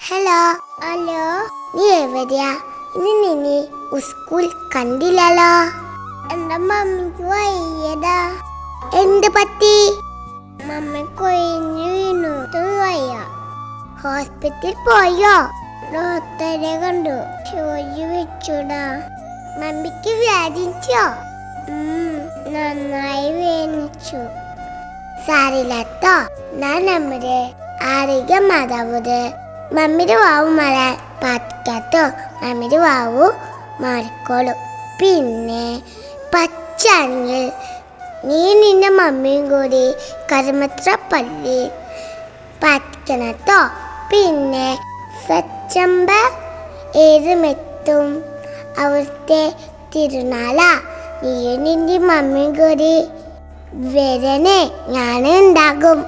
Hello hello, നീ എവിടെയാ? ഇനി നിന്നെ സ്കൂൾ കണ്ടില്ലല്ലോ. എന്റെ മമ്മിക്ക് വയ്യടാ. എന്ത് പറ്റി? മമ്മി കൊഴിഞ്ഞു വീണു. വയ്യ. ഹോസ്പിറ്റലിൽ പോയോ? ഡോക്ടറെ കണ്ടു. ചോദി വെച്ചുടാ. മമ്മിക്ക് വേദനിച്ചോ? നന്നായി വേദനിച്ചു. സാരില്ലാട്ടോ. ഞാൻ നമ്മുടെ ആരോഗ്യ മാതാവോട് മമ്മിയുടെ വാവു മാറാൻ പാറ്റിക്കാട്ടോ. മമ്മിയുടെ വാവു മാറിക്കോളും. പിന്നെ പച്ചാണെങ്കിൽ നീ നിന്റെ മമ്മിയും കൂടി കരുമത്ര പള്ളി പാറ്റിക്കണട്ടോ. പിന്നെ സെപ്റ്റംബർ 7 അവിടുത്തെ തിരുനാളാ. നീയും നിന്റെ മമ്മിയും കൂടി വരണേ. ഞാനുണ്ടാകും.